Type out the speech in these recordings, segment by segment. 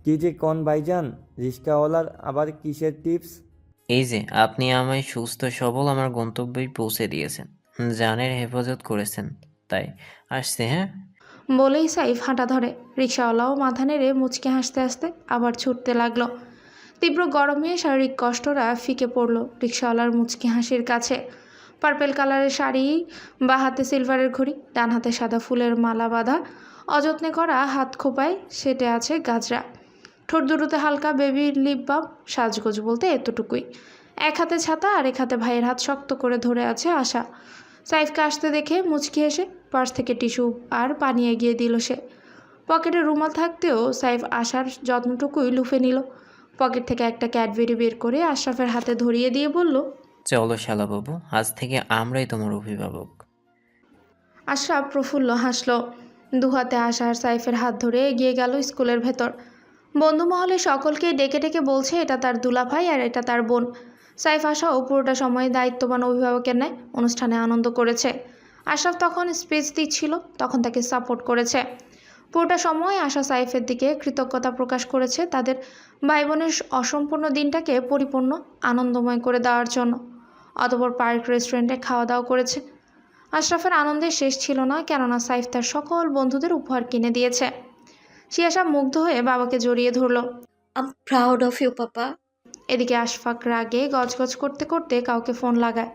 কি যে কোন ভাইজান, রিক্সাওয়ালার আবার কিসের টিপস? এই যে আপনি আমায় সুস্থ সবল আমার গন্তব্যে পৌঁছে দিয়েছেন, জানের হেফাজত করেছেন, তাই আসছে। হ্যাঁ, বলেই সাইফ হাঁটা ধরে। রিক্সাওয়ালাও মাথা নেড়ে মুচকে হাসতে হাসতে আবার ছুটতে লাগলো। তীব্র গরমে শারীরিক কষ্টরা ফিকে পড়ল রিক্সাওয়ালার মুচকি হাসির কাছে। পার্পেল কালারের শাড়ি, বা হাতে সিলভারের ঘড়ি, ডান হাতে সাদা ফুলের মালা বাঁধা, অযত্নে করা হাত খোপায় সেটে আছে গাজরা। ঠোঁট দুটোতে হালকা বেবি লিপ বাম। সাজগোজ বলতে এতটুকুই। এক হাতে ছাতা আর এক হাতে ভাইয়ের হাত শক্ত করে ধরে আছে আশা। সাইফকে আসতে দেখে মুচকি এসে পার্স থেকে টিস্যু আর পানি এগিয়ে দিল সে। পকেটে রুমাল থাকতেও সাইফ আশার যত্নটুকুই লুফে নিল। পকেট থেকে একটা ক্যাডবেরি বের করে আশরাফের হাতে ধরিয়ে দিয়ে বলল, চলো শালাবাবু, আজ থেকে আমরাই তোমার অভিভাবক। আশরাফ প্রফুল্ল হাসল। দুহাতে আশা আর সাইফের হাত ধরে এগিয়ে গেল স্কুলের ভেতর। বন্ধু মহলে সকলকে ডেকে ডেকে বলছে এটা তার দুলাভাই আর এটা তার বোন। সাইফ আশাও পুরোটা সময় দায়িত্ববান অভিভাবকের ন্যায় অনুষ্ঠানে আনন্দ করেছে। আশরাফ তখন স্পিচ দিচ্ছিল, তখন তাকে সাপোর্ট করেছে। পুরোটা সময় আশা সাইফের দিকে কৃতজ্ঞতা প্রকাশ করেছে তাদের ভাই বোনের অসম্পূর্ণ দিনটাকে পরিপূর্ণ আনন্দময় করে দেওয়ার জন্য। অতঃপর পার্ক রেস্টুরেন্টে খাওয়া দাওয়া করেছে। আশরাফের আনন্দের শেষ ছিল না, কেননা সাইফ তার সকল বন্ধুদের উপহার কিনে দিয়েছে। শিয়াশা মুগ্ধ হয়ে বাবাকে জড়িয়ে ধরল। I'm proud of you, Papa. এদিকে আশফাক রাগে গজগজ করতে করতে কাউকে ফোন লাগায়।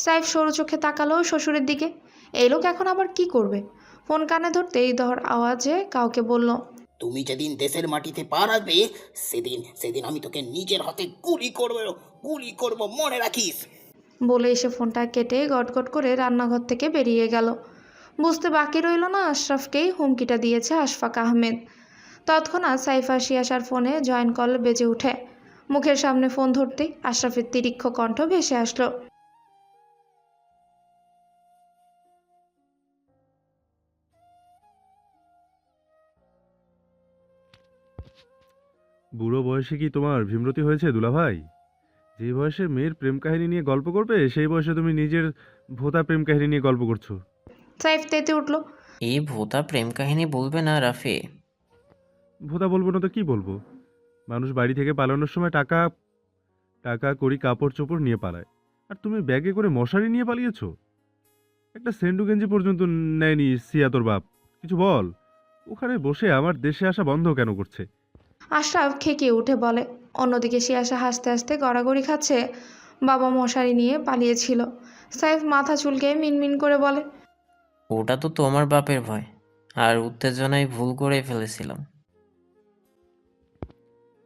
সাইফ সরু চোখে তাকালো শ্বশুরের দিকে। এই লোক এখন আবার কি করবে? ফোন কানে ধরতেই দর আওয়াজে কাউকে বলল, তুমি যেদিন দেশের মাটিতে পা রাখবে সেদিন সেদিন আমি তোকে নিজের হাতে গুলি করব মনে রাখিস। বলে এসে ফোনটা কেটে গটগট করে রান্নাঘর থেকে বেরিয়ে গেল। বুঝতে বাকি রইল না আশরাফকেই হুমকিটা দিয়েছে আশফাক আহমেদ। তৎক্ষণাৎ সাইফ আর শিয়াশার ফোনে জয়েন কল বেজে ওঠে। মুখের সামনে ফোন ধরতেই আশরাফের তিরিক্ষ কণ্ঠ ভেসে আসলো। বুড়ো বয়সে কি তোমার ভীমরতি হয়েছে দুলাভাই? যে বয়সে মেয়ের প্রেম কাহিনী নিয়ে গল্প করবে সেই বয়সে তুমি নিজের ভোঁতা প্রেম কাহিনী নিয়ে গল্প করছো। সাইফ তেতে উঠল। এই ভোঁতা প্রেম কাহিনী বলবে না রাফি। ভোঁতা বলবো না তো কি বলবো? মানুষ বাড়ি থেকে পালানোর সময় টাকা টাকা করি কাপড় চোপড় নিয়ে পালায়, আর তুমি ব্যাগে করে মশারি নিয়ে পালিয়েছো। একটা সেন্ডু গেঞ্জি পর্যন্ত নেয়নি সিয়া তোর বাপ। কিছু বল, ওখানে বসে আমার দেশে আসা বন্ধ কেন করছে? আশরাফ খেকিয়ে উঠে বলে। অন্যদিকে শিয়াশা হাসতে হাসতে গড়াগড়ি খাচ্ছে। বাবা মশারি নিয়ে পালিয়েছিল। সাইফ মাথা চুলকে মিনমিন করে বলে, ওটা তো তোমার বাপের ভয়, আর উত্তেজনায় ভুল করে ফেলেছিলাম।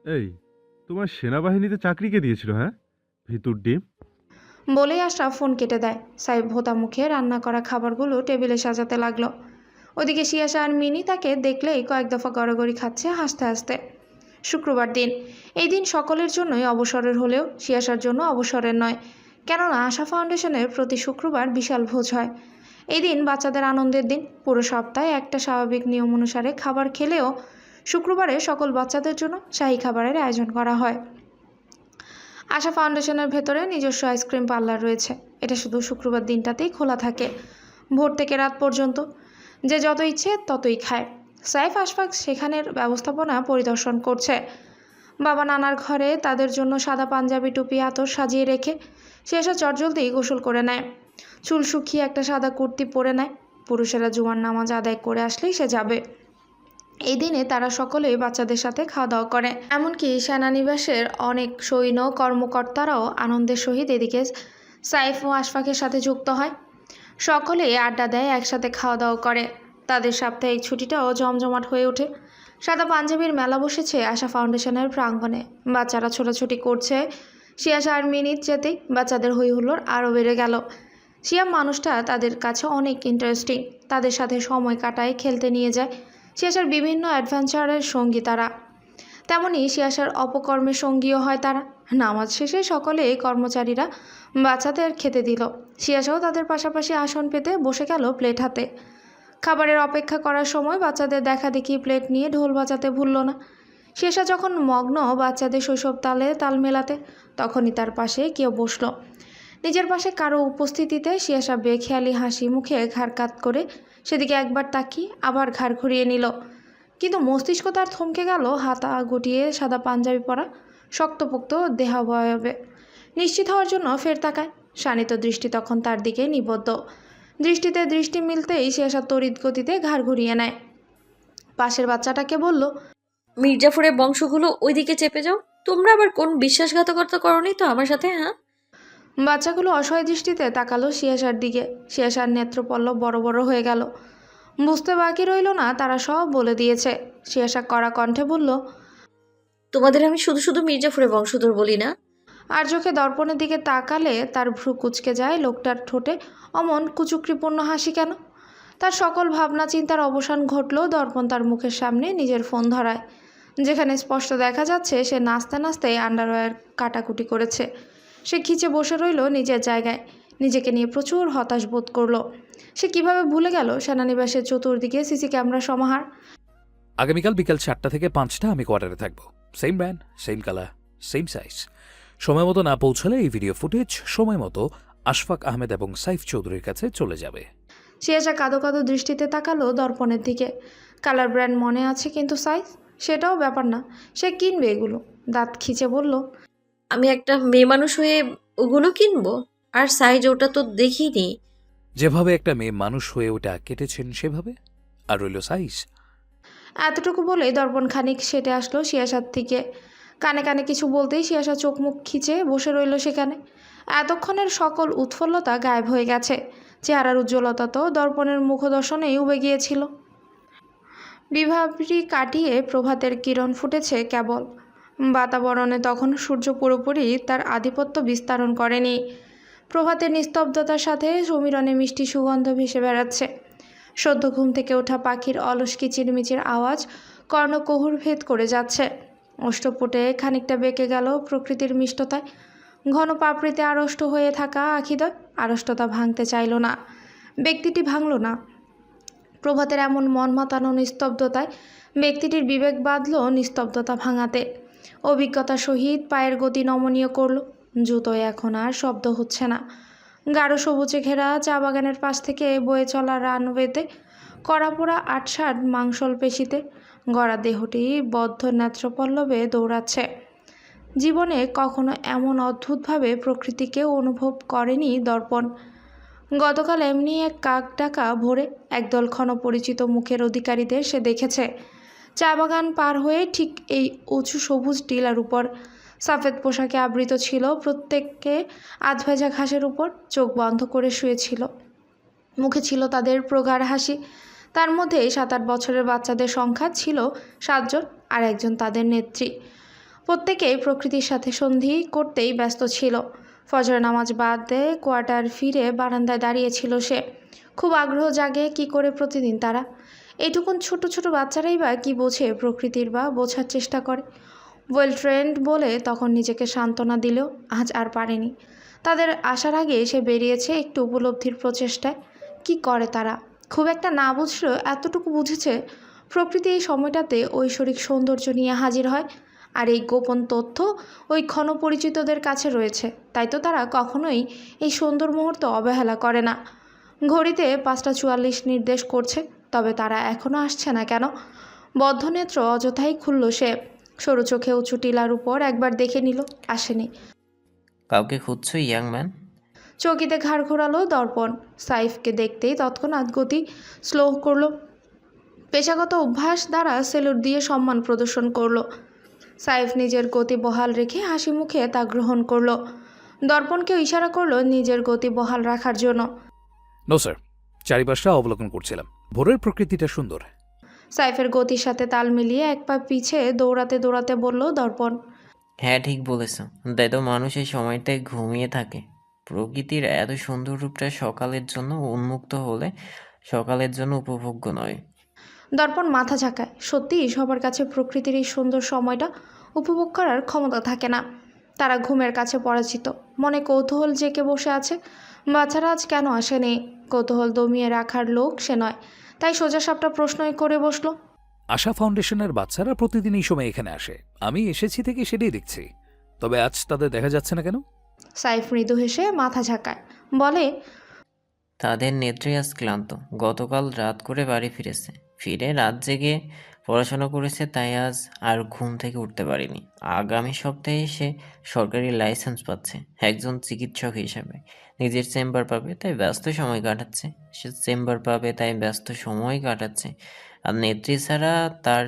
এই, তোমার সেনাবাহিনীতে চাকরি কে দিয়েছিল? হ্যাঁ, ভিতুর ডিম। বলেই আশরাফ ফোন কেটে দেয়। সাইফ ভোতা মুখে রান্না করা খাবারগুলো টেবিলে সাজাতে লাগলো। ওদিকে শিয়াশা আর মিনি তাকে দেখলেই কয়েক দফা গড়াগড়ি খাচ্ছে হাসতে হাসতে। শুক্রবার দিন। এই দিন সকলের জন্যই অবসরের হলেও শিয়াশার জন্য অবসরের নয়, কেননা আশা ফাউন্ডেশনের প্রতি শুক্রবার বিশাল ভোজ হয়। এই দিন বাচ্চাদের আনন্দের দিন। পুরো সপ্তাহে একটা স্বাভাবিক নিয়ম অনুসারে খাবার খেলেও শুক্রবারে সকল বাচ্চাদের জন্য শাহী খাবারের আয়োজন করা হয়। আশা ফাউন্ডেশনের ভেতরে নিজস্ব আইসক্রিম পার্লার রয়েছে। এটা শুধু শুক্রবার দিনটাতেই খোলা থাকে, ভোর থেকে রাত পর্যন্ত। যে যত ইচ্ছে ততই খায়। সাইফ আশফাক সেখানের ব্যবস্থাপনা পরিদর্শন করছে। বাবা নানার ঘরে তাদের জন্য সাদা পাঞ্জাবি টুপি আতর সাজিয়ে রেখে সে এসে চটজলদি গোসল করে নেয়। চুল শুকিয়ে একটা সাদা কুর্তি পরে নেয়। পুরুষেরা জুমার নামাজ আদায় করে আসলেই সে যাবে। এই দিনে তারা সকলেই বাচ্চাদের সাথে খাওয়া দাওয়া করে। এমনকি সেনানিবাসের অনেক সৈন্য কর্মকর্তারাও আনন্দের সহিত এদিকে সাইফ ও আশফাকের সাথে যুক্ত হয়। সকলেই আড্ডা দেয়, একসাথে খাওয়া দাওয়া করে। তাদের সাপ্তাহিক ছুটিটাও জমজমাট হয়ে ওঠে। সাদা পাঞ্জাবির মেলা বসেছে আশা ফাউন্ডেশনের প্রাঙ্গণে। বাচ্চারা ছোটাছুটি করছে। শিয়াশা আর মিনিট যেতেই বাচ্চাদের হই হুল্লোড় আরও বেড়ে গেল। শিয়াম মানুষটা তাদের কাছে অনেক ইন্টারেস্টিং। তাদের সাথে সময় কাটায়, খেলতে নিয়ে যায়। শিয়াশার বিভিন্ন অ্যাডভেঞ্চারের সঙ্গী তারা। তেমনই শিয়াশার অপকর্মের সঙ্গীও হয় তারা। নামাজ শেষে সকলে কর্মচারীরা বাচ্চাদের খেতে দিল। শিয়াশাও তাদের পাশাপাশি আসন পেতে বসে গেল প্লেট হাতে। খাবারের অপেক্ষা করার সময় বাচ্চাদের দেখা দেখি প্লেট নিয়ে ঢোল বাজাতে ভুলল না। শিয়াশা যখন মগ্ন বাচ্চাদের শৈশব তালে তাল মেলাতে, তখনই তার পাশে কেউ বসল। নিজের পাশে কারো উপস্থিতিতে শিয়াশা বেখেয়ালি হাসি মুখে ঘাড় কাত করে সেদিকে একবার তাকিয়ে আবার ঘাড় ঘুরিয়ে নিল। কিন্তু মস্তিষ্ক তার থমকে গেল হাতা গুটিয়ে সাদা পাঞ্জাবি পরা শক্তপোক্ত দেহাবয়বে। নিশ্চিত হওয়ার জন্য ফের তাকায়। শানিত দৃষ্টি তখন তার দিকে নিবদ্ধ। দৃষ্টিতে দৃষ্টি মিলতেই শিয়াশা তড়িৎ গতিতে ঘাড় ঘুরিয়ে নেয়। পাশের বাচ্চাটাকে বলল, মির্জাফরের বংশগুলো ওইদিকে চেপে যাও। তোমরা আবার কোন বিশ্বাসঘাতকতা করনি তো আমার সাথে? হ্যাঁ, বাচ্চাগুলো অসহায় দৃষ্টিতে তাকালো শিয়াশার দিকে। শিয়াশার নেত্রপল্লব বড় বড় হয়ে গেল। বুঝতে বাকি রইল না তারা সব বলে দিয়েছে। শিয়াশা কড়া কণ্ঠে বলল, তোমাদের আমি শুধু শুধু মির্জাফরের বংশধর বলি না। আর চোখে দর্পণের দিকে তাকালে তার ভ্রু কুঁচকে যায়। লোকটার ঠোঁটে অমন কুচুকরিপূর্ণ হাসি কেন? তার সকল ভাবনা চিন্তার অবসান ঘটল। দর্পণ তার মুখের সামনে নিজের ফোন ধরায়, যেখানে স্পষ্ট দেখা যাচ্ছে সে নাচতে নাচতে আন্ডারওয়্যার কাটাকুটি করেছে। সে খিচে বসে রইল নিজের জায়গায়। নিজেকে নিয়ে প্রচুর হতাশ বোধ করলো। সে কিভাবে ভুলে গেল সেনানিবাসের চতুর্দিকে সিসি ক্যামেরা সমাহার। আগামীকাল বিকাল 4টা থেকে 5টা আমি কোয়ার্টারে থাকবো। Same brand, same colour, same size. সময় মতো না পৌঁছালে এই ভিডিও ফুটেজ সময় মতো আশফাক আহমেদ এবং সাইফ চৌধুরীর কাছে চলে যাবে। শিয়াশা কাঁদো কাঁদো দৃষ্টিতে তাকালো দর্পণের দিকে। কালার ব্র্যান্ড মনে আছে, কিন্তু সাইজ সেটাও ব্যাপার না। সে কিনবে এগুলো। দাঁত খিচে বলল, আমি একটা মেয়ে মানুষ হয়ে ওগুলো কিনবো? আর সাইজ ওটা তো দেখিনি। যেভাবে একটা মেয়ে মানুষ হয়ে ওটা কেটেছেন সেভাবে। আর রইল সাইজ। এতটুকু বলেই দর্পণ খানিক সেটে আসলো শিয়াশার থেকে। কানে কানে কিছু বলতেই শিয়াশা চোখ মুখ খিচে বসে রইল সেখানে। এতক্ষণের সকল উৎফুল্লতা গায়েব হয়ে গেছে। চেহারার উজ্জ্বলতা তো দর্পণের মুখদর্শনেই উবে গিয়েছিল। বিভাবরি কাটিয়ে প্রভাতের কিরণ ফুটেছে কেবল। বাতাবরণে তখন সূর্য পুরোপুরি তার আধিপত্য বিস্তারণ করেনি। প্রভাতের নিস্তব্ধতার সাথে সমীরণে মিষ্টি সুগন্ধ ভেসে বেড়াচ্ছে। সদ্য ঘুম থেকে ওঠা পাখির অলস কিচিরমিচির আওয়াজ কর্ণকুহুর ভেদ করে যাচ্ছে। অষ্টপুটে খানিকটা বেঁকে গেল প্রকৃতির মিষ্টতায়। ঘন পাপড়িতে আড়ষ্ট হয়ে থাকা আখিদয় আড়ষ্টতা ভাঙতে চাইল না। ব্যক্তিটি ভাঙল না। প্রভাতের এমন মন মাতানো নিস্তব্ধতায় ব্যক্তিটির বিবেক বাঁধল নিস্তব্ধতা ভাঙাতে। অভিজ্ঞতার সহিত পায়ের গতি নমনীয় করল। জুতোয় এখন আর শব্দ হচ্ছে না। গাঢ় সবুজে ঘেরা চা বাগানের পাশ থেকে বয়ে চলা রানওয়েতে কড়াপোড়া আটসাট মাংসল পেশিতে গড়া দেহটি বদ্ধ নেত্রপল্লবে দৌড়াচ্ছে। জীবনে কখনো এমন অদ্ভুতভাবে প্রকৃতিকে অনুভব করেনি দর্পণ। গতকাল এমনি এক কাক ডাকা ভোরে একদল ক্ষণপরিচিত মুখের অধিকারীদের সে দেখেছে। চা বাগান পার হয়ে ঠিক এই উঁচু সবুজ টিলার উপর সাফেদ পোশাকে আবৃত ছিল। প্রত্যেককে আধভেজা ঘাসের উপর চোখ বন্ধ করে শুয়েছিল। মুখে ছিল তাদের প্রগাঢ় হাসি। তার মধ্যে 7-8 বছরের বাচ্চাদের সংখ্যা ছিল 7 জন, আর একজন তাদের নেত্রী। প্রত্যেকেই প্রকৃতির সাথে সন্ধি করতেই ব্যস্ত ছিল। ফজর নামাজ বাদ দিয়ে কোয়ার্টার ফিরে বারান্দায় দাঁড়িয়েছিল সে। খুব আগ্রহ জাগে কি করে প্রতিদিন তারা। এইটুকুন ছোট ছোট বাচ্চারাই বা কি বোঝে প্রকৃতির, বা বোঝার চেষ্টা করে। ওয়েল ট্রেন্ড বলে তখন নিজেকে সান্ত্বনা দিলেও আজ আর পারেনি। তাদের আসার আগে সে বেরিয়েছে একটু উপলব্ধির প্রচেষ্টায়। কি করে তারা? খুব একটা না বুঝলেও এতটুকু বুঝেছে প্রকৃতি এই সময়টাতে ঐশ্বরিক সৌন্দর্য নিয়ে হাজির হয়। আর এই গোপন তথ্য ওই ক্ষণপরিচিতদের কাছে রয়েছে। তাই তো তারা কখনোই এই সুন্দর মুহূর্ত অবহেলা করে না। ঘড়িতে 5:44 নির্দেশ করছে, তবে তারা এখনও আসছে না কেন? বদ্ধনেত্র অযথাই খুলল সে। সরু চোখে উঁচু টিলার উপর একবার দেখে নিল, আসেনি। কাউকে খুঁজছো ইয়াং ম্যান? চৌকিতে ঘাড় ঘোরালো দর্পণ। সাইফকে দেখতেই তৎক্ষণাৎ গতি স্লো করলো। পেশাগত অভ্যাস দ্বারা সেলুট দিয়ে সম্মান প্রদর্শন করলো। সাইফ নিজের গতি বহাল রেখে হাসি মুখে তা গ্রহণ করলো। দর্পণকেও ইশারা করলো নিজের গতি বহাল রাখার জন্য। নো স্যার, চারিপাশটা অবলোকন করছিলাম। ভোরের প্রকৃতিটা সুন্দর। সাইফের গতির সাথে তাল মিলিয়ে এক পা পিছে দৌড়াতে দৌড়াতে বলল দর্পণ। হ্যাঁ, ঠিক বলেছ। তাই তো মানুষ এই সময়টায় ঘুমিয়ে থাকে। প্রকৃতির এত সুন্দর রূপটা সকালের জন্য উন্মুক্ত হলে সকালের জন্য উপভোগ্য নয়। দর্পণ মাথা ঝাঁকায়। সত্যিই সবার কাছে প্রকৃতির এই সুন্দর সময়টা উপভোগ করার ক্ষমতা থাকে না। তারা ঘুমের কাছে পরাজিত। মনে কৌতূহল জেঁকে বসে আছে। বাচ্চারা আজ কেন আসেনি? কৌতূহল দমিয়ে রাখার লোক সে নয়, তাই সোজা সাপটা প্রশ্নই করে বসলো। আশা ফাউন্ডেশনের বাচ্চারা প্রতিদিন এই সময় এখানে আসে। আমি এসেছি থেকে সেটাই দেখছি। তবে আজ তাদের দেখা যাচ্ছে না কেন? সাইফ মৃদু হেসে মাথা ঝাঁকায়, বলে, তাদের নেত্রী আজ ক্লান্ত। গতকাল রাত করে বাড়ি ফিরেছে। ফিরে রাত জেগে পড়াশোনা করেছে তাই আজ আর ঘুম থেকে উঠতে পারিনি। আগামী সপ্তাহে সে সরকারি লাইসেন্স পাচ্ছে একজন চিকিৎসক হিসেবে। নিজের চেম্বার পাবে তাই ব্যস্ত সময় কাটাচ্ছে। সে চেম্বার পাবে তাই ব্যস্ত সময় কাটাচ্ছে। আর নেত্রী ছাড়া তার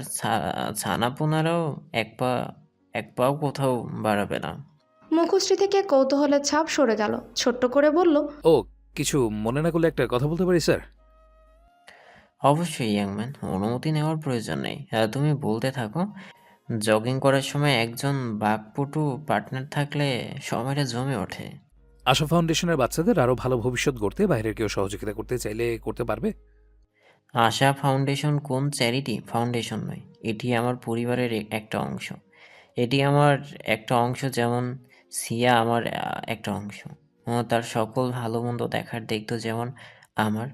ছানাপোনারাও এক পাও কোথাও বাড়াবে না। মুখশ্রী থেকে কৌতূহলের ছাপ সরে গেল, ছোট্ট করে বলল, ও, কিছু মনে না করলে একটা কথা বলতে পারি স্যার? অবশ্যই ইয়াংম্যান, অনুমতি নেওয়ার প্রয়োজন নেই। তুমি বলতে থাকো। জগিং করার সময় একজন বাকপটু পার্টনার থাকলে সময়টা জমে ওঠে। আশা ফাউন্ডেশনের বাচ্চাদের আরও ভালো ভবিষ্যৎ গড়তে বাইরের কেউ সহযোগিতা করতে চাইলে করতে পারবে। আশা ফাউন্ডেশন কোন চ্যারিটি ফাউন্ডেশন নয়, এটি আমার পরিবারের একটা অংশ। এটি আমার একটা অংশ, যেমন সিয়া আমার একটা অংশ। তার সকল ভালো মন্দ দেখার দায়িত্ব যেমন আমার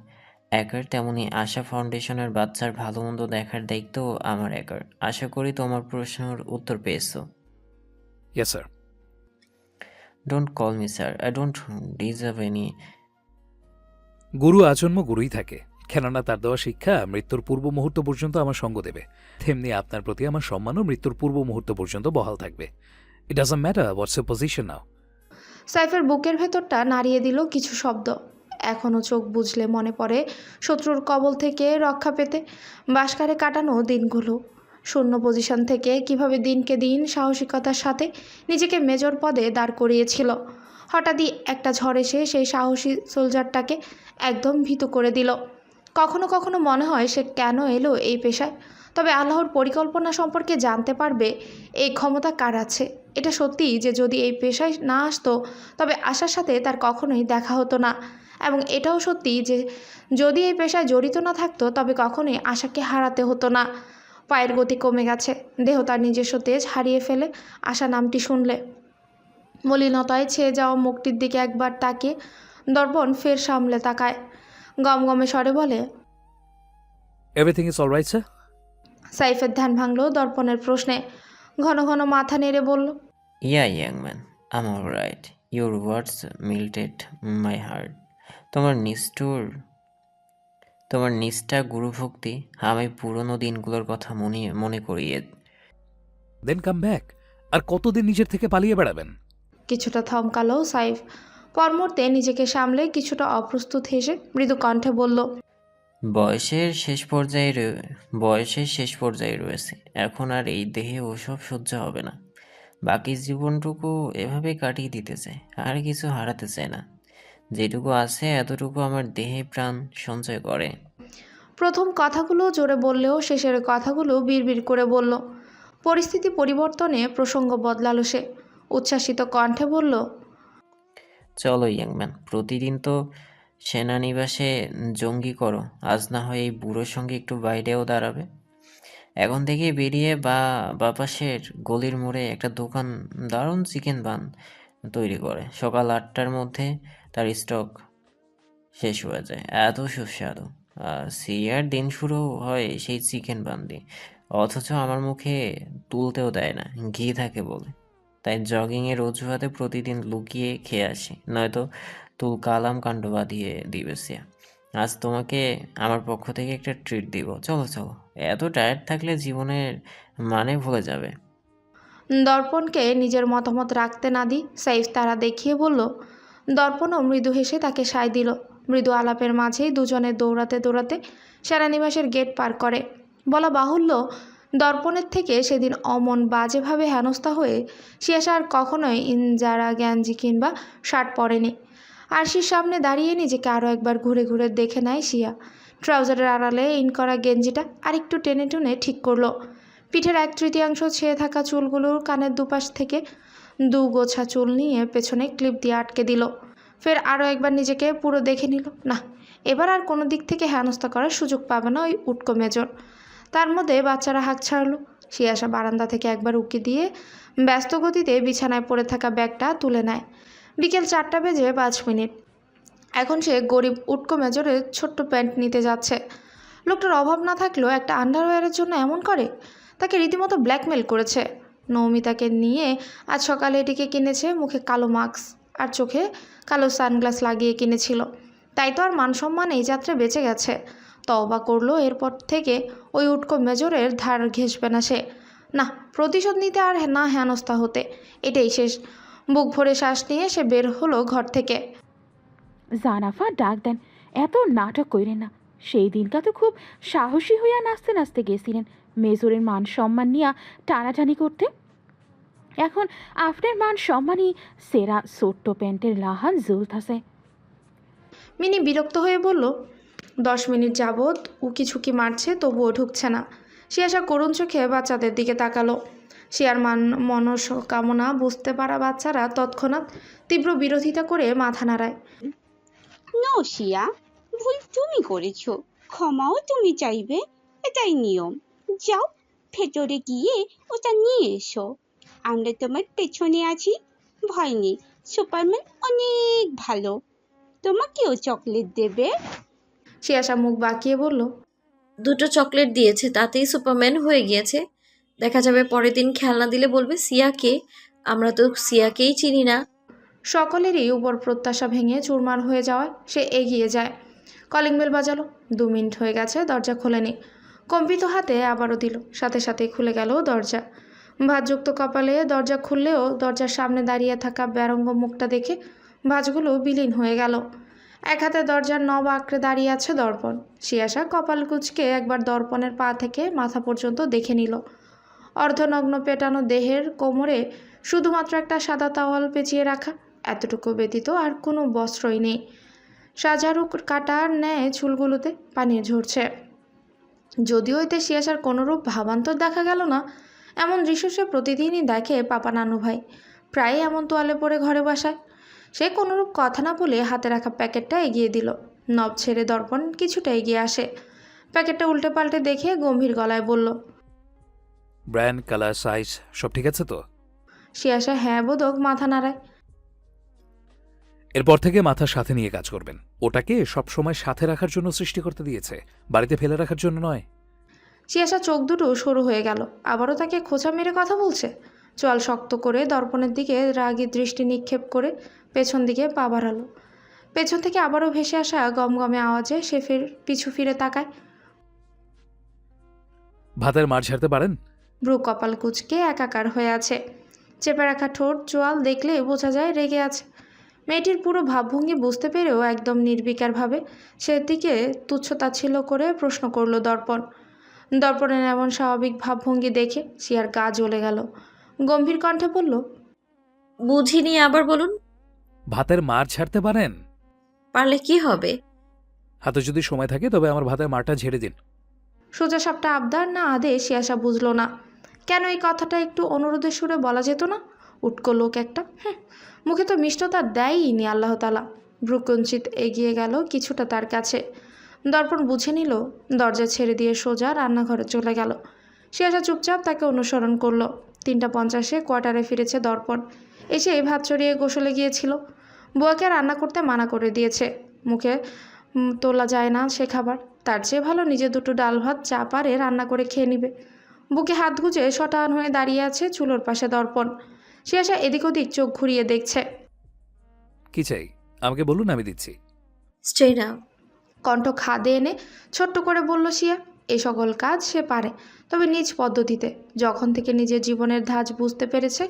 একার, তেমনি আশা ফাউন্ডেশনের বাচ্চার ভালো মন্দ দেখার দায়িত্ব আমার একার। আশা করি তোমার প্রশ্নের উত্তর পেয়েছো। Yes sir. Don't call me sir, I don't deserve any. গুরু আজন্ম গুরুই থাকে, কেননা তার দেওয়া শিক্ষা মৃত্যুর পূর্ব মুহূর্ত পর্যন্ত আমার সঙ্গ দেবে। তেমনি আপনার প্রতি আমার সম্মানও মৃত্যুর পূর্ব মুহূর্ত পর্যন্ত বহাল থাকবে। It doesn't matter what's your position now. সাইফের বুকের ভেতরটা নাড়িয়ে দিল কিছু শব্দ। এখনও চোখ বুঝলে মনে পড়ে শত্রুর কবল থেকে রক্ষা পেতে বাঁশকারে কাটানো দিনগুলো। শূন্য পজিশন থেকে কিভাবে দিনকে দিন সাহসিকতার সাথে নিজেকে মেজর পদে দাঁড় করিয়েছিল। হঠাৎই একটা ঝড় এসে সেই সাহসী সোলজারটাকে একদম ভীতু করে দিল। কখনো কখনো মনে হয় সে কেন এলো এই পেশায়। তবে আল্লাহর পরিকল্পনা সম্পর্কে জানতে পারবে এই ক্ষমতা কার আছে। এটা সত্যি যে যদি এই পেশায় না আসতো তবে আশার সাথে তার কখনোই দেখা হতো না। এবং এটাও সত্যি যে যদি এই পেশায় জড়িত না থাকতো তবে কখনোই আশাকে হারাতে হতো না। পায়ের গতি কমে গেছে, দেহ তার নিজস্ব তেজ হারিয়ে ফেলে আশা নামটি শুনলে। মলিনতায় ছেয়ে যাওয়া মুখটির দিকে একবার তাকিয়ে দর্পণ ফের সামলে তাকায়, গমগমে স্বরে বলে, everything is all right sir. সাইফের ধ্যান ভাঙল দর্পণের প্রশ্নে। ঘন ঘন মাথা নেড়ে বলল, ইয়া ইয়াংম্যান, I am alright. Your words melted my heart. তোমার নিষ্ঠা গুরুভক্তি আমি পুরনো দিনগুলোর কথা মনে করিয়ে। দেন কাম ব্যাক। আর কতদিন নিজের থেকে পালিয়ে বেড়াবেন? কিছুটা থমকালো সাইফ। পর মুহূর্তে নিজেকে সামলে কিছুটা অপ্রস্তুত হেসে মৃদু কণ্ঠে বলল, বয়সের শেষ পর্যায়ে রয়েছে। এখন আর এই দেহে ওসব সহ্য হবে না। বাকি জীবনটুকু এভাবে কাটিয়ে দিতে চাই, আর কিছু হারাতে চাই না। যেটুকু আছে এতটুকু আমার দেহে প্রাণ সঞ্চয় করে। প্রথম কথাগুলো জোরে বললেও শেষের কথাগুলো বিড়বিড় করে বলল। পরিস্থিতি পরিবর্তনে প্রসঙ্গ বদলালো সে। উচ্ছ্বাসিত কণ্ঠে বলল, চলো ইয়াংম্যান, প্রতিদিন তো সেনানিবাসে জঙ্গি করো, আজ না হয় এই বুড়োর সঙ্গে একটু বাইরেও দাঁড়াবে। এখন থেকে বেরিয়ে বাপাসের গলির মোড়ে একটা দোকান দারুণ চিকেন বান তৈরি করে। সকাল 8টার মধ্যে তার স্টক শেষ হয়ে যায়। এত সুস্বাদু। সিয়ার দিন শুরু হয় সেই চিকেন বান দিয়ে, অথচ আমার মুখে তুলতেও দেয় না, ঘি থাকে বলে। তাই জগিংয়ের অজুহাতে প্রতিদিন লুকিয়ে খেয়ে আসি, নয়তো কালাম কাণ্ড বাঁধিয়ে দিবে সিয়া। আজ তোমাকে আমার পক্ষ থেকে একটা ট্রিট দিব। চলো চলো, এত টায়ার্ড থাকলে জীবনের মানে ভুলে যাবে। দর্পণকে নিজের মতামত রাখতে না দি সাইফ তারা দেখিয়ে বলল। দর্পণও মৃদু হেসে তাকে সায় দিল। মৃদু আলাপের মাঝেই দুজনে দৌড়াতে দৌড়াতে সেনানিবাসের গেট পার করে। বলা বাহুল্য, দর্পণের থেকে সেদিন অমন বাজেভাবে হেনস্থা হয়ে শিয়াশা আর কখনোই ইনজারা গ্যাঞ্জি কিংবা শার্ট পরেনি। আরশির সামনে দাঁড়িয়ে নিজেকে আরও একবার ঘুরে ঘুরে দেখে নেয় শিয়া। ট্রাউজারের আড়ালে ইন করা গেঞ্জিটা আরেকটু টেনে টুনে ঠিক করলো। পিঠের 1/3 ছেয়ে থাকা চুলগুলোর কানের দুপাশ থেকে 2 গোছা চুল নিয়ে পেছনে ক্লিপ দিয়ে আটকে দিল। ফের আরও একবার নিজেকে পুরো দেখে নিল। না, এবার আর কোনো দিক থেকে হেনস্থা করার সুযোগ পাবে না ওই উটকো মেজর। তার মধ্যে বাচ্চারা হাঁক ছাড়লো। শিয়াশা বারান্দা থেকে একবার উকি দিয়ে ব্যস্ত গতিতে বিছানায় পড়ে থাকা ব্যাগটা তুলে নেয়। বিকেল 4:05। এখন সে গরিব উটকো মেজরের ছোট্ট প্যান্ট নিতে যাচ্ছে। লোকটার অভাব না থাকলেও একটা আন্ডারওয়্যারের জন্য এমন করে? তাকে রীতিমতো ব্ল্যাকমেল করেছে। নৌমিতাকে নিয়ে আজ সকালে এটিকে কিনেছে। মুখে কালো মাস্ক আর চোখে কালো সানগ্লাস লাগিয়ে কিনেছিল। তাই তো আর মান সম্মান এই যাত্রা বেঁচে গেছে। তওবা করলো এরপর থেকে ওই উটকো মেজরের ধার ঘেঁষবে না সে। না, প্রতিশোধ নিতে আর না হেনস্থা হতে, এটাই শেষ। বুক ভরে শ্বাস নিয়ে সে বের হলো ঘর থেকে। জানাফা ডাক দেন, এত নাটক কইরেন না। সেই দিনকা তো খুব সাহসী হইয়া নাচতে নাচতে গেছিলেন মেজরের মান সম্মান নিয়া টানাটানি করতে। এখন আপনার মান সম্মানই সেরা ছোট্ট প্যান্টের লাহান জ্বলতাছে। মিনি বিরক্ত হয়ে বলল, 10 মিনিট যাবৎ উকি ঝুঁকি মারছে তবুও ঢুকছে না। শিয়াশা করুণ চোখে বাচ্চাদের দিকে তাকালো। শিয়ার মনস্কামনা বুঝতে পারা বাচ্চারা তৎক্ষণাৎ তীব্র বিরোধিতা করে মাথা নাড়ায়। নসিয়া, ভুল তুমি করেছো, ক্ষমাও তুমি চাইবে, এটাই নিয়ম। যাও, ভেতরে গিয়ে ওটা নিয়ে এসো। আমরা তোমার পেছনে আছি, ভয় নেই। সুপারম্যান অনেক ভালো, তোমাকেও চকলেট দেবে। শিয়াশা মুখ বাঁকিয়ে বলল, 2টো চকলেট দিয়েছে, তাতেই সুপারম্যান হয়ে গিয়েছে। দেখা যাবে পরের দিন খেলনা দিলে বলবে সিয়াকে। আমরা তো সিয়াকেই চিনি না। সকলেরই উপর প্রত্যাশা ভেঙে চুরমার হয়ে যাওয়ায় সে এগিয়ে যায়। Calling bell বাজালো। 2 মিনিট হয়ে গেছে, দরজা খোলেনি। কম্পিত হাতে আবারও দিল, সাথে সাথে খুলে গেল দরজা। ভাঁজযুক্ত কপালে দরজা খুললেও দরজার সামনে দাঁড়িয়ে থাকা ব্যরঙ্গ মুখটা দেখে ভাঁজগুলো বিলীন হয়ে গেল। এক হাতে দরজার নব আঁকড়ে দাঁড়িয়ে আছে দর্পণ। শিয়াশা কপাল কুঁচকে একবার দর্পণের পা থেকে মাথা পর্যন্ত দেখে নিল। অর্ধনগ্ন পেটানো দেহের কোমরে শুধুমাত্র একটা সাদা তাওয়াল পেঁচিয়ে রাখা, এতটুকু ব্যতীত আর কোনো বস্ত্রই নেই। সাজারু কাটার ন্যায় চুলগুলোতে পানি ঝরছে। যদিও এতে শিয়াশার কোনোরূপ ভাবান্তর দেখা গেল না, এমন দৃশ্য সে প্রতিদিনই দেখে পাপা নানু ভাই প্রায়ই এমন তোয়ালে পরে ঘরে বাসায়। সে কোনোরূপ কথা না বলে হাতে রাখা প্যাকেটটা এগিয়ে দিল। নব ছেড়ে দর্পণ কিছুটা এগিয়ে আসে। প্যাকেটটা উল্টে পাল্টে দেখে গম্ভীর গলায় বলল, ব্র্যান্ড, কালার, সাইজ সব ঠিক আছে তো? শিয়াশা হ্যাঁ বোধক মাথা নাড়ায়। এরপর থেকে মাথা সাথে নিয়ে কাজ করবেন। ওটাকে সবসময় সাথে রাখার জন্য সৃষ্টি করতে দিয়েছে, বাড়িতে ফেলে রাখার জন্য নয়। শিয়াশা চোখ দুটো সরু হয়ে গেল। আবারও তাকে খোঁচা মেরে কথা বলছে। চোয়াল শক্ত করে দর্পণের দিকে রাগী দৃষ্টি নিক্ষেপ করে পেছন দিকে পা বাড়ালো। পেছন থেকে আবারও ভেসে আসা গমগমে আওয়াজে সে পিছু ফিরে তাকায়। ভাতের মার ঝাড়তে পারেন? ব্রু কপাল কুঁচকে একাকার হয়ে আছে। চেপে রাখা ঠোঁট চোয়াল দেখলে বোঝা যায় রেগে আছে। মেয়েটির পুরো ভাবভঙ্গি বুঝতে পেরেও একদম নির্বিকারভাবে সেদিকে তুচ্ছতাচ্ছিল্য করে প্রশ্ন করল দর্পণ। দর্পণের এমন স্বাভাবিক ভাবভঙ্গি দেখে শিয়ার গা জ্বলে গেল। গম্ভীর কণ্ঠে বলল, বুঝিনি, আবার বলুন। ভাতের মার ছাড়তে পারেন? পারলে কি হবে? হাতে যদি সময় থাকে তবে আমার ভাতের মারটা ঝেড়ে দিন। সোজা সাপটা আবদার না আদেশ শিয়াশা বুঝল না। কেন এই কথাটা একটু অনুরোধের সুরে বলা যেত না? উটকো লোক একটা, মুখে তো মিষ্টতা দেয়ই নি আল্লাহ তালা। ভ্রুকুঞ্চিত এগিয়ে গেল কিছুটা তার কাছে। দর্পণ বুঝে নিল, দরজা ছেড়ে দিয়ে সোজা রান্নাঘরে চলে গেল। শিয়াশা চুপচাপ তাকে অনুসরণ করলো। 3:50 কোয়ার্টারে ফিরেছে দর্পণ। এসে ভাত চড়িয়ে গোসলে গিয়েছিল। বুয়াকে রান্না করতে মানা করে দিয়েছে। মুখে তোলা যায় না সে খাবার। তার চেয়ে ভালো নিজে দুটো ডাল ভাত যা পারে রান্না করে খেয়ে নিবে। বুকে হাত গুজে শটান হয়ে দাঁড়িয়ে আছে চুলোর পাশে দর্পণ। শিয়াশা এদিক ওদিক চোখ ঘুরিয়ে দেখছে। কি চাই আমাকে বলুন, আমি দিচ্ছি। স্টে নাও। কণ্ঠ খাদে এনে ছোট্ট করে বলল শিয়া। এই সকল কাজ সে পারে, তবে নিজ পদ্ধতিতে। যখন থেকে নিজের জীবনের ধাঁচ বুঝতে পেরেছে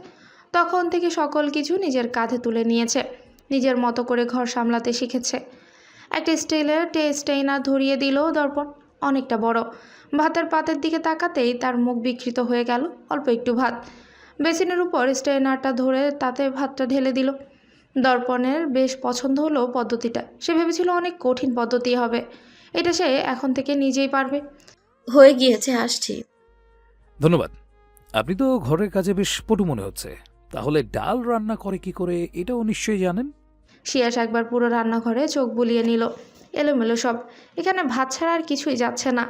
তখন থেকে সকল কিছু নিজের কাঁধে তুলে নিয়েছে। নিজের মতো করে ঘর সামলাতে শিখেছে। একটা স্টিলের স্টেইনার ধরিয়ে দিল দর্পণ, অনেকটা বড়। ভাতের পাতের দিকে তাকাতেই তার মুখ বিকৃত হয়ে গেল। অল্প একটু ভাত বেসিনের উপর স্টেইনারটা ধরে তাতে ভাতটা ঢেলে দিল। দর্পণের বেশ পছন্দ হলো পদ্ধতিটা। সে ভেবেছিল অনেক কঠিন পদ্ধতি হবে, এটা সে এখন থেকে নিজেই পারবে। হয়ে গিয়েছে, আসছি। ধন্যবাদ। আপনি তো ঘরের কাজে বেশ পটু মনে হচ্ছে। তাহলে ডাল রান্না করে কি করে এটাও নিশ্চয়ই জানেন। শিয়াশ একবার পুরো রান্নাঘরে চোখ বুলিয়ে নিল। এলোমেলো সব, এখানে ভাত ছাড়া আর কিছুই যাচ্ছে না।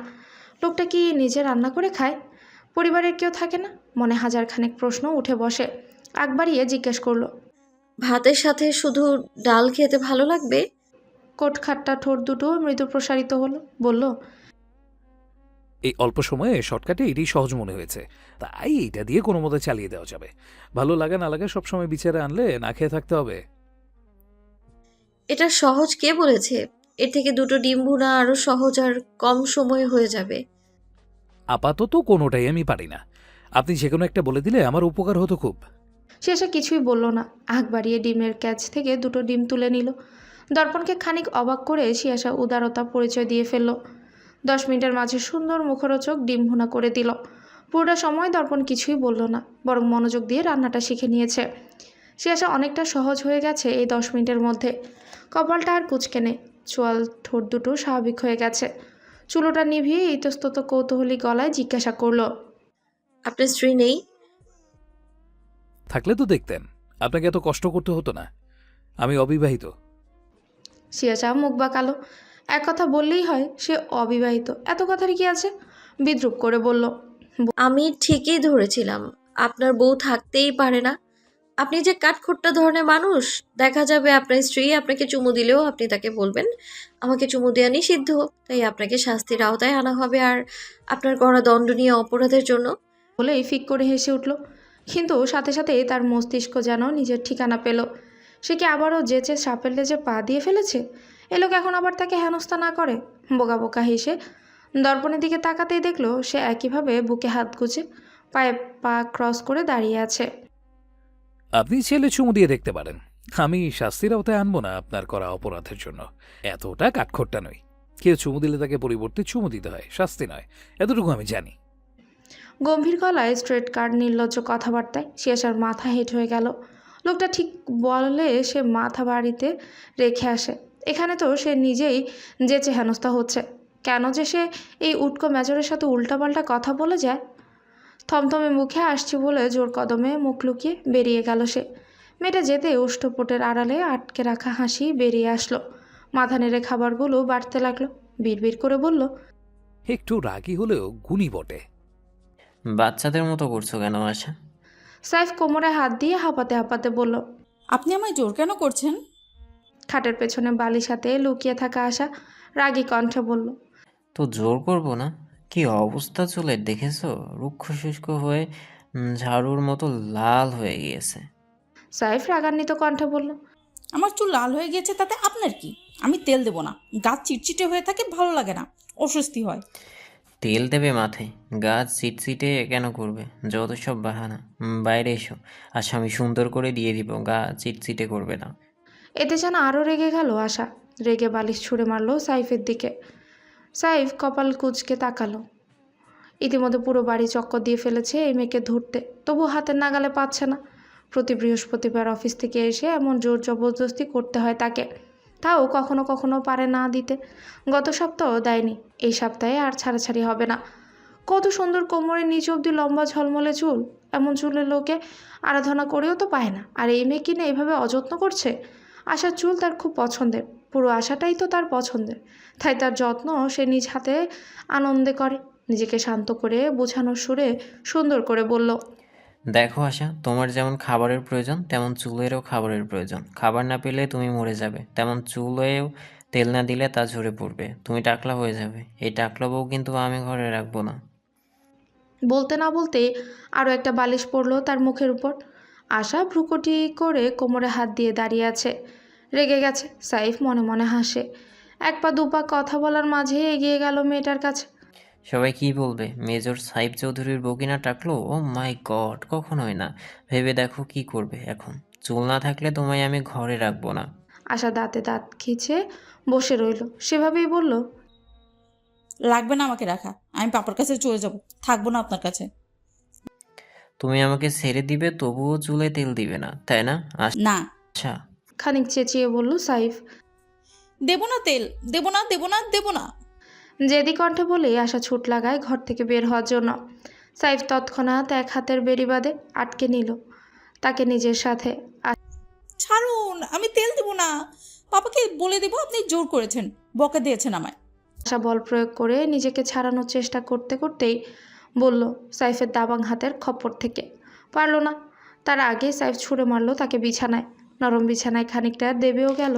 লোকটা কি নিজে রান্না করে খায়? পরিবারের কেউ থাকে না? মনে হাজারখানেক প্রশ্ন উঠে বসে। আগ বাড়িয়ে জিজ্ঞেস করলো, ভাতের সাথে শুধু ডাল খেতে ভালো লাগবে? কোটখাট্টা ঠোঁট দুটো মৃদু প্রসারিত হলো। বলল, এই অল্প সময়ে শর্টকাটে এটাই সহজ মনে হয়েছে, তাই এটা দিয়ে কোনো মতে চালিয়ে দেওয়া যাবে। ভালো লাগে না লাগে সবসময় বিচারে আনলে না খেয়ে থাকতে হবে। এটা সহজ কে বলেছে? এর থেকে 2টো ডিম ভুনা আরো সহজ আর কম সময়ে হয়ে যাবে। আপাতত কোনোটাই আমি পারি না। আপনি যে কোনো একটা বলে দিলে আমার উপকার হতো খুব। শেষে কিছুই বলল না, আগ বাড়িয়ে ডিমের ক্যাচ থেকে 2টো ডিম তুলে নিল। দর্পণকে খানিক অবাক করে শিয়াশা উদারতা পরিচয় দিয়ে ফেলল। 10 মিনিটের মাঝে সুন্দর মুখরোচক ডিম ভুনা করে দিল। পুরোটা সময় দর্পণ কিছুই বলল না, বরং মনোযোগ দিয়ে রান্নাটা শিখে নিয়েছে। শিয়াশা অনেকটা সহজ হয়ে গেছে এই 10 মিনিটের মধ্যে। কপালটা আর কুঁচকে নেই, চোয়াল ঠোঁট দুটো স্বাভাবিক হয়ে গেছে। চুলোটা নিভিয়ে ইতস্তত কৌতূহলী গলায় জিজ্ঞাসা করলো, আপনার স্ত্রী নেই? থাকলে তো দেখতেন, আপনাকে এত কষ্ট করতে হতো না। আমি অবিবাহিত। শিয়াশা মুখ বাঁকালো। এক কথা বললেই হয় সে অবিবাহিত, এত কথার কি আছে? বিদ্রুপ করে বলল, আমি ঠিকই ধরেছিলাম, আপনার বউ থাকতেই পারে না। আপনি যে কাঠখোট্টা ধরনের মানুষ। দেখা যাবে আপনার স্ত্রী আপনাকে চুমু দিলেও আপনি তাকে বলবেন আমাকে চুমু দেওয়া নিষিদ্ধ, তাই আপনাকে শাস্তির আওতায় আনা হবে, আর আপনার করা দণ্ডনীয় অপরাধের জন্য। বলেই ফিক করে হেসে উঠল। কিন্তু সাথে সাথেই তার মস্তিষ্ক যেন নিজের ঠিকানা পেল। সে কি আবারও যেচে সাপের লেজে পা দিয়ে ফেলেছে? এ লোক এখন আবার তাকে হেনস্থা না করে? বোকা বোকা হেসে দর্পণের দিকে তাকাতেই দেখলো সে একইভাবে বুকে হাত গুজে পায়ে পা ক্রস করে দাঁড়িয়ে আছে। আপনি ছেলে চুমু দিয়ে দেখতে পারেন, আমি শাস্তির আওতায় আনবো না আপনার করা অপরাধের জন্য। এতটা কাঠখোট্টা নই। কেউ চুমু দিলে তাকে পরিবর্তে চুমু দিতে হয়, শাস্তি নয়, এতটুকু আমি জানি। গম্ভীর গলায় স্ট্রেট কার্ড নির্লজ্জ কথাবার্তায় শিয়াশার মাথা হেঁট হয়ে গেল। লোকটা ঠিক বললে সে মাথা বাড়িতে রেখে আসে। এখানে তো সে নিজেই যেচে হেনস্থা হচ্ছে। কেন যে সে এই উটকো মেজরের সাথে উল্টাপাল্টা কথা বলে যায়? থমথমে মুখে আসছি বলে জোর কদমে মুখ লুকিয়ে বেরিয়ে গেল সে। মেয়েটা যেতে ওষ্ঠপটের আড়ালে আটকে রাখা হাসি বেরিয়ে আসলো। মাথা নেড়ে খাবারগুলো বাড়তে লাগলো। বিড়বিড় করে বলল, একটু রাগী হলেও গুণী বটে। বাচ্চাদের মতো করছো কেন আশা? সাইফ কোমরে হাত দিয়ে হাঁপাতে হাঁপাতে বলল, আপনি আমায় জোর কেন করছেন? খাটের পেছনে বালিশ হাতে লুকিয়ে থাকা আশা রাগী কণ্ঠে বলল, তো জোর করবো না? কি অবস্থা চুলের দেখেছো? রুক্ষ শুষ্ক হয়ে ঝাড়ুর মতো লাল হয়ে গিয়েছে। সাইফ রাগান্বিত কণ্ঠে বলল, আমার চুল লাল হয়ে গেছে তাতে আপনার কি? আমি তেল দেবো না, গাছ চিটচিটে হয়ে থাকে, ভালো লাগে না, অস্বস্তি হয়। তেল দেবে মাথায়? গাছ চিটচিটে কেন করবে? যত সব বাহানা। বাইরে এসো, আচ্ছা আমি সুন্দর করে দিয়ে দিব, গা চিটচিটে করবে না। এতে যেন আরও রেগে গেল আশা। রেগে বালিশ ছুঁড়ে মারল সাইফের দিকে। সাইফ কপাল কুঁচকে তাকালো। ইতিমধ্যে পুরো বাড়ি চক্কর দিয়ে ফেলেছে এই মেয়েকে ধরতে, তবু হাতের নাগালে পাচ্ছে না। প্রতি বৃহস্পতিবার অফিস থেকে এসে এমন জোর জবরদস্তি করতে হয় তাকে, তাও কখনো কখনো পারে না দিতে। গত সপ্তাহ দেয়নি, এই সপ্তাহে আর ছাড়াছাড়ি হবে না। কত সুন্দর কোমরের নিচ অবধি লম্বা ঝলমলে চুল, এমন চুলের লোকে আরাধনা করেও তো পায় না, আর এই মেয়ে কিনা এভাবে অযত্ন করছে। আশার চুল তার খুব পছন্দের, পুরো আশাটাই তো তার পছন্দের, তাই তার যত্ন সে নিজ হাতে আনন্দে করে। নিজেকে শান্ত করে বোঝানোর সুরে সুন্দর করে বলল, দেখো আশা, তোমার যেমন খাবারের প্রয়োজন তেমন চুলেরও খাবারের প্রয়োজন। খাবার না পেলে তুমি মরে যাবে, তেমন চুলেও তেল না দিলে তা ঝরে পড়বে, তুমি টাকলা হয়ে যাবে। এই টাকলা বউ কিন্তু আমি ঘরে রাখবো না। বলতে না বলতেই আরও একটা বালিশ পড়লো তার মুখের উপর। আশা ভ্রুকুটি করে কোমরে হাত দিয়ে দাঁড়িয়ে আছে, রেগে গেছে। সাইফ মনে মনে হাসে। এক পা দুপা কথা বলার মাঝে এগিয়ে গেল মেয়েটার কাছে। সবাই কি বলবে? মেজর সাইফ চৌধুরীর বউ কিনা টাকলো? ও মাই গড, কখনোই না। ভেবে দেখো কি করবে এখন। চুল না থাকলে তোমায় আমি ঘরে রাখবো না। আশা দাঁতে দাঁত খিচে বসে রইল। সেভাবেই বলল, লাগবে না আমাকে রাখা, আমি পাপার কাছে চলে যাব, থাকবো না আপনার কাছে। তুমি আমাকে ছেড়ে দিবে তবুও চুলে তেল দিবে না, তাই না? না, আচ্ছা। খানিক চেঁচিয়ে বলল সাইফ। দেবো না তেল, দেবো না, দেবো না, দেবো না। জেদি কণ্ঠে বলে আশা ছুট লাগায় ঘর থেকে বের হওয়ার জন্য। সাইফ তৎক্ষণাৎ এক হাতের বেড়ি বাঁধে আটকে নিল তাকে নিজের সাথে। ছাড়ুন, আমি তেল দেবো না। পাপাকে বলে দেবো আপনি জোর করেছেন, বকা দিয়েছেন আমায়। আশা বল প্রয়োগ করে নিজেকে ছাড়ানোর চেষ্টা করতে করতেই বলল সাইফের দাবাং হাতের খপ্পর থেকে। পারল না। তার আগে সাইফ ছুঁড়ে মারল তাকে বিছানায়। নরম বিছানায় খানিকটা দেবেও গেল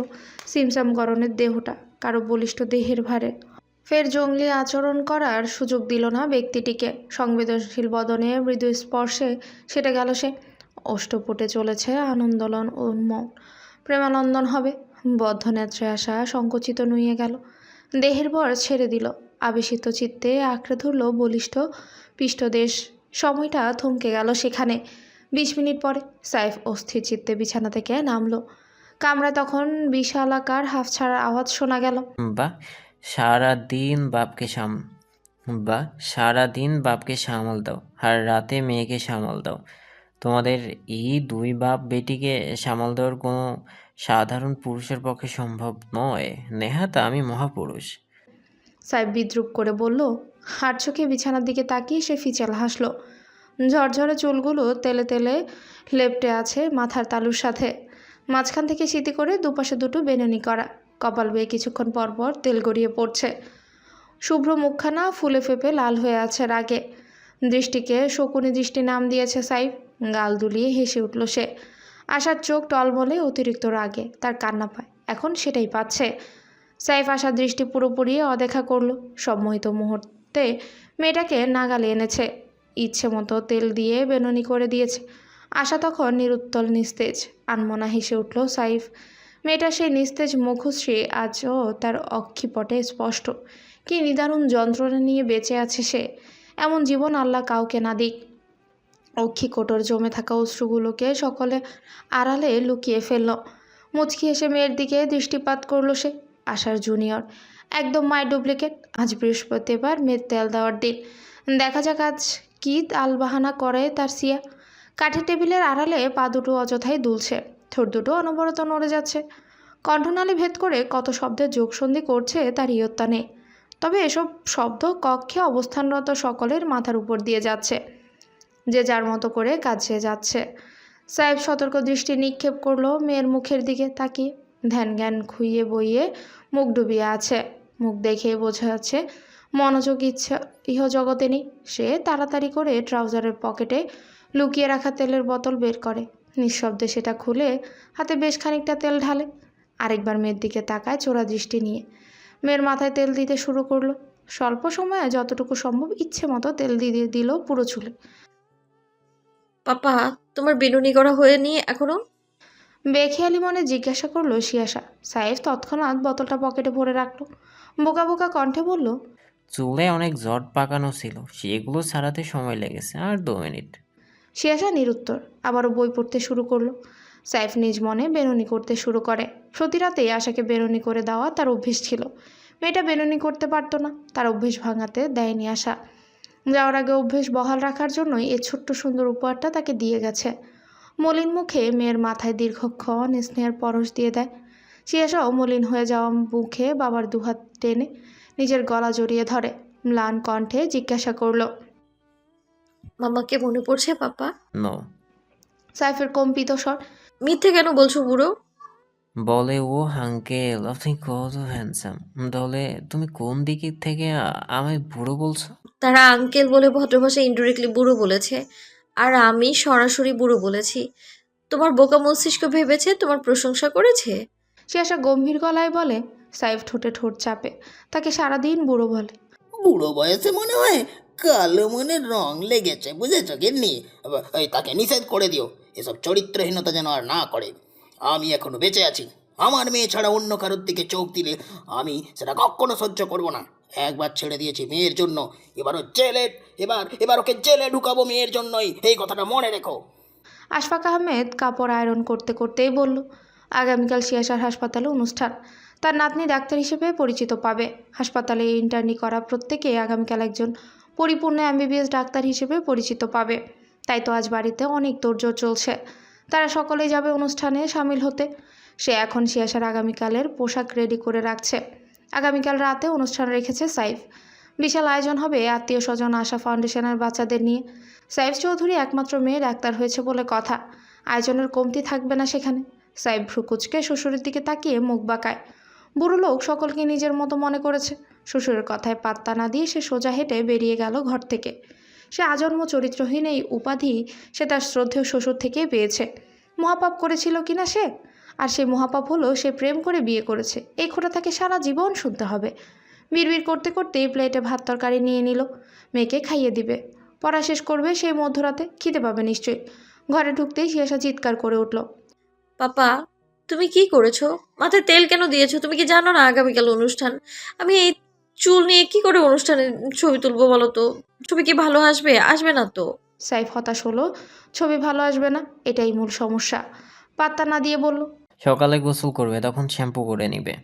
সিমসাম গরনের দেহটা কারো বলিষ্ঠ দেহের ভারে। ফের জঙ্গলি আচরণ করার সুযোগ দিল না ব্যক্তিটিকে। সংবেদনশীল বদনে মৃদু স্পর্শে সেটে গেল সে। অষ্টপুটে চলেছে আনন্দোলন উন্মোল। প্রেমানন্দন হবে। বদ্ধ নেত্রে আসা সংকুচিত নুয়ে গেল। দেহের ভর ছেড়ে দিল। আবেশিত চিত্তে আঁকড়ে ধরল বলিষ্ঠ পৃষ্ঠদেশ। সময়টা থমকে গেল সেখানে। 20 মিনিট পরে সাইফ অস্থির চিত্তে বিছানা থেকে নামলো। কামরায় তখন বিশালাকার হাফ ছাড়ার আওয়াজ শোনা গেল। বা সারাদিন বাপকে সারাদিন বাপকে সামাল দাও আর রাতে মেয়েকে সামাল দাও। তোমাদের এই দুই বাপ বেটিকে সামাল দেওয়ার কোনো সাধারণ পুরুষের পক্ষে সম্ভব নয়। নেহাত আমি মহাপুরুষ। সাইফ বিদ্রুপ করে বলল। হাট চোখে বিছানার দিকে তাকিয়ে সে ফিচেল হাসলো। ঝরঝরে চুলগুলো তেলে তেলে লেপ্টে আছে মাথার তালুর সাথে। মাঝখান থেকে সিতি করে দুপাশে দুটো বেনুনি করা। কপাল বেয়ে কিছুক্ষণ পর পর তেল গড়িয়ে পড়ছে। শুভ্র মুখখানা ফুলে ফেপে লাল হয়ে আছে রাগে। দৃষ্টিকে শকুনি দৃষ্টি নাম দিয়েছে সাইফ। গাল দুলিয়ে হেসে উঠল সে। আশার চোখ টলমলে অতিরিক্ত রাগে, তার কান্না পায়, এখন সেটাই পাচ্ছে। সাইফ আশার দৃষ্টি পুরোপুরি অদেখা করলো। সম্মোহিত মুহূর্তে মেয়েটাকে নাগালে এনেছে, ইচ্ছে মতো তেল দিয়ে বেনুনি করে দিয়েছে। আশা তখন নিরুত্তল নিস্তেজ। আনমনা হেসে উঠল সাইফ। মেয়েটা সেই নিস্তেজ মুখশ্রী আজও তার অক্ষিপটে স্পষ্ট। কি নিদারুণ যন্ত্রণা নিয়ে বেঁচে আছে সে। এমন জীবন আল্লাহ কাউকে না দিক। অক্ষি কোটর জমে থাকা অশ্রুগুলোকে সকলে আড়ালে লুকিয়ে ফেলল। মুচকি এসে মেয়ের দিকে দৃষ্টিপাত করলো সে। আশার জুনিয়র, একদম মায়ের ডুপ্লিকেট। আজ বৃহস্পতিবার, মেয়ের তেল দেওয়ার দিন। দেখা যাক আজ কি তালবাহানা করে তার সিয়া। কাঠের টেবিলের আড়ালে পা দুটো অযথাই দুলছে, ঠোঁট দুটো অনবরত নড়ে যাচ্ছে। কণ্ঠনালী ভেদ করে কত শব্দের যোগসন্ধি করছে তার ইয়ত্তা নেই। তবে এসব শব্দ কক্ষে অবস্থানরত সকলের মাথার উপর দিয়ে যাচ্ছে, যে যার মতো করে কাজে যাচ্ছে। সাহেব সতর্ক দৃষ্টি নিক্ষেপ করলো মেয়ের মুখের দিকে তাকিয়ে। ধ্যান জ্ঞান খুইয়ে বইয়ে মুখ ডুবিয়ে আছে। মুখ দেখে বোঝা যাচ্ছে মনোযোগ ইচ্ছা ইহজগতে নেই। সে তাড়াতাড়ি করে ট্রাউজারের পকেটে লুকিয়ে রাখা তেলের বোতল বের করে। নিঃশব্দে সেটা খুলে হাতে বেশ খানিকটা তেল ঢালে। আরেকবার মেয়ের দিকে তাকায় চোরা দৃষ্টি নিয়ে। মেয়ের মাথায় তেল দিতে শুরু করলো। স্বল্প সময়ে যতটুকু সম্ভব ইচ্ছে মতো তেল দিয়ে দিল পুরো চুলে। পাপা, তোমার বেনুনি করা হয়নি এখনো? বেখেয়ালি মনে জিজ্ঞাসা করলো শিয়াশা। সাইফ তৎক্ষণাৎ বোতলটা পকেটে ভরে রাখলো। বোকা বোকা কণ্ঠে বলল, চুলে অনেক জট পাকানো ছিল, সেগুলো ছাড়াতে সময় লেগেছে আর 2 মিনিট। শিয়াশা নিরুত্তর। আবারও বই পড়তে শুরু করলো। সাইফ নিজ মনে বেনুনি করতে শুরু করে। প্রতি রাতেই আশাকে বেনুনি করে দেওয়া তার অভ্যেস ছিল। মেয়েটা বেনুনি করতে পারতো না, তার অভ্যেস ভাঙাতে দেয়নি আশা। যাওয়ার আগে অভ্যেস বহাল রাখার জন্যই এই ছোট্ট সুন্দর উপহারটা তাকে দিয়ে গেছে। মলিন মুখে মেয়ের মাথায় দীর্ঘক্ষণ স্নেহের পরশ দিয়ে দেয়। শিয়াশাও মলিন হয়ে যাওয়া মুখে বাবার দুহাত টেনে নিজের গলা জড়িয়ে ধরে। ম্লান কণ্ঠে জিজ্ঞাসা করলো, মামাকে মনে পড়ছে পাপা? নো। সাইফের কম্পিত স্বর। মিথ্যে কেন বলছো বুড়ো? বলে ও আঙ্কেল আপনি কত হ্যান্ডসাম। তাহলে তুমি কোন দিক থেকে আমায় বুড়ো বলছো? তারা আঙ্কেল বলে ভদ্রভাষায় ইনডিরেক্টলি বুড়ো বলেছে, আর আমি সরাসরি বুড়ো বলেছি। তোমার বোকা মস্তিষ্ক ভেবেছে তোমার প্রশংসা করেছে। শিয়াশা গম্ভীর গলায় বলে। সাইফ ঠোঁটে ঠোঁট চাপে। তাকে সারাদিন বুড়ো বলে। বুড়ো বয়সে মনে হয় কালো মনের রং লেগেছে, বুঝেছ গিন্নি? এই তাকে নিষেধ করে দিও, এসব চরিত্রহীনতা যেন আর না করে। আমি এখনো বেঁচে আছি। আমার মেয়ে ছাড়া অন্য কারোর দিকে চোখ দিলে আমি সেটা কখনো সহ্য করব না। একবার ছেড়ে দিয়েছি মেয়ের জন্য, এবারও জেলে, এবার ওকে জেলে ঢুকাবো মেয়ের জন্যই, এই কথাটা মনে রেখো। আশফাক আহমেদ কাপড় আয়রন করতে করতেই বলল, আগামীকাল শিয়াশার হাসপাতালে অনুষ্ঠান। তার নাতনি ডাক্তার হিসেবে পরিচিত পাবে। হাসপাতালে ইন্টার্নি করা প্রত্যেকে আগামীকাল একজন পরিপূর্ণ এমবিবিএস ডাক্তার হিসেবে পরিচিত পাবে। তাই তো আজ বাড়িতে অনেক তোড়জোড় চলছে। তারা সকলেই যাবে অনুষ্ঠানে সামিল হতে। সে এখন শিয়াশার আগামীকালের পোশাক রেডি করে রাখছে। আগামীকাল রাতে অনুষ্ঠান রেখেছে সাইফ। বিশাল আয়োজন হবে আত্মীয় স্বজন, আশা ফাউন্ডেশনের বাচ্চাদের নিয়ে। সাইফ চৌধুরী একমাত্র মেয়ে ডাক্তার হয়েছে বলে কথা। আয়োজনের কমতি থাকবে না সেখানে। সাইফ ভ্রুকুচকে শ্বশুরের দিকে তাকিয়ে মুখ বাঁকায়। বুড়ো লোক সকলকে নিজের মতো মনে করেছে। শ্বশুরের কথায় পাত্তা না দিয়ে সে সোজা হেঁটে বেরিয়ে গেল ঘর থেকে। সে আজন্ম চরিত্রহীন এই উপাধি সে তার শ্রদ্ধেয় শ্বশুর থেকেই পেয়েছে। মহাপাপ করেছিল কিনা সে? আর সেই মহাপাপ হলো সে প্রেম করে বিয়ে করেছে। এই খোটা তাকে সারা জীবন শুনতে হবে। বিড়বিড় করতে করতে প্লেটে ভাত তরকারি নিয়ে নিল। মেয়েকে খাইয়ে দিবে। পড়া শেষ করবে সেই মধ্যরাতে, খিদে পাবে নিশ্চয়ই। ঘরে ঢুকতেই শিয়াশা চিৎকার করে উঠল, পাপা, তুমি কি করেছো? মাথায় তেল কেন দিয়েছো? তুমি কি জানো না আগামীকাল অনুষ্ঠান? আমি এই চুল নিয়ে কি করে অনুষ্ঠানে ছবি তুলবো বলো তো? ছবি কি ভালো আসবে? আসবে না তো। সাইফ হতাশ হলো। ছবি ভালো আসবে না, এটাই মূল সমস্যা। পাত্তা না দিয়ে বলল, সকালে গোসল করবে, তখন শ্যাম্পু করে নিবে।